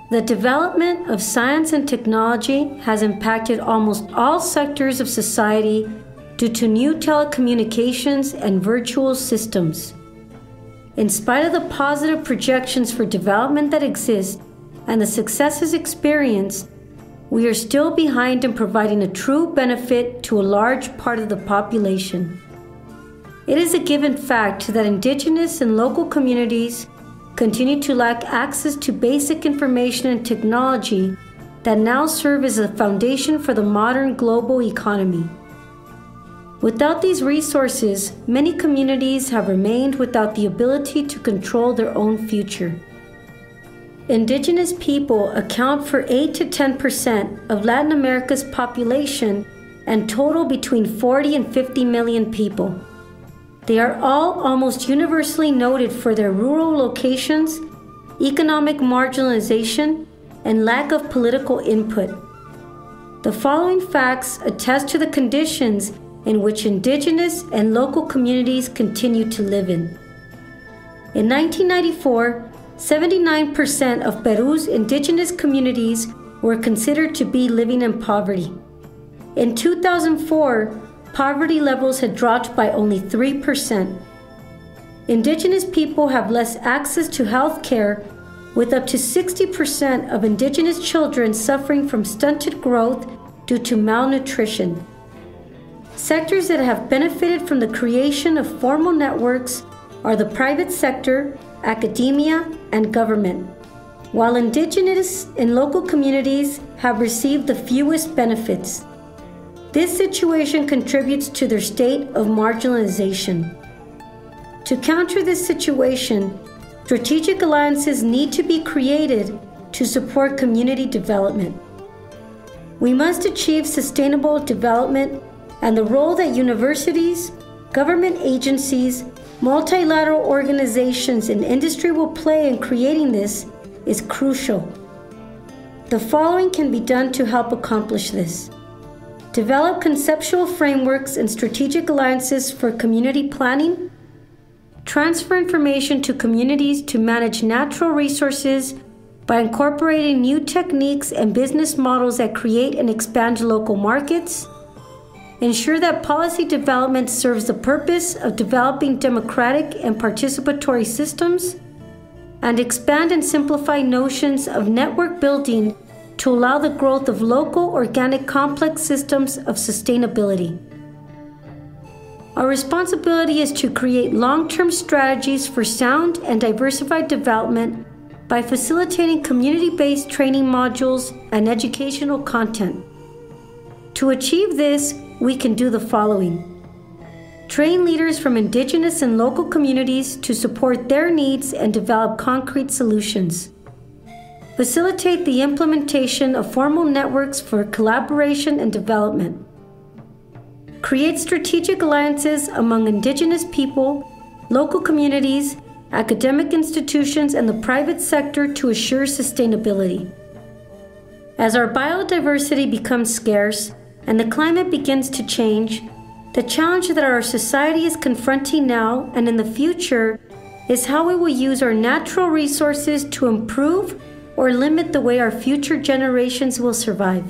The development of science and technology has impacted almost all sectors of society due to new telecommunications and virtual systems. In spite of the positive projections for development that exist and the successes experienced, we are still behind in providing a true benefit to a large part of the population. It is a given fact that indigenous and local communities continue to lack access to basic information and technology that now serve as a foundation for the modern global economy. Without these resources, many communities have remained without the ability to control their own future. Indigenous people account for 8 to 10% of Latin America's population and total between 40 and 50 million people. They are all almost universally noted for their rural locations, economic marginalization, and lack of political input. The following facts attest to the conditions in which indigenous and local communities continue to live in. In 1994, 79% of Peru's indigenous communities were considered to be living in poverty. In 2004, poverty levels had dropped by only 3%. Indigenous people have less access to health care, with up to 60% of indigenous children suffering from stunted growth due to malnutrition. Sectors that have benefited from the creation of formal networks are the private sector, academia, and government, while indigenous and local communities have received the fewest benefits. This situation contributes to their state of marginalization. To counter this situation, strategic alliances need to be created to support community development. We must achieve sustainable development, and the role that universities, government agencies, multilateral organizations, and industry will play in creating this is crucial. The following can be done to help accomplish this. Develop conceptual frameworks and strategic alliances for community planning. Transfer information to communities to manage natural resources by incorporating new techniques and business models that create and expand local markets. Ensure that policy development serves the purpose of developing democratic and participatory systems. And expand and simplify notions of network building to allow the growth of local, organic, complex systems of sustainability. Our responsibility is to create long-term strategies for sound and diversified development by facilitating community-based training modules and educational content. To achieve this, we can do the following. Train leaders from indigenous and local communities to support their needs and develop concrete solutions. Facilitate the implementation of formal networks for collaboration and development. Create strategic alliances among indigenous people, local communities, academic institutions, and the private sector to assure sustainability. As our biodiversity becomes scarce and the climate begins to change, the challenge that our society is confronting now and in the future is how we will use our natural resources to improve or limit the way our future generations will survive.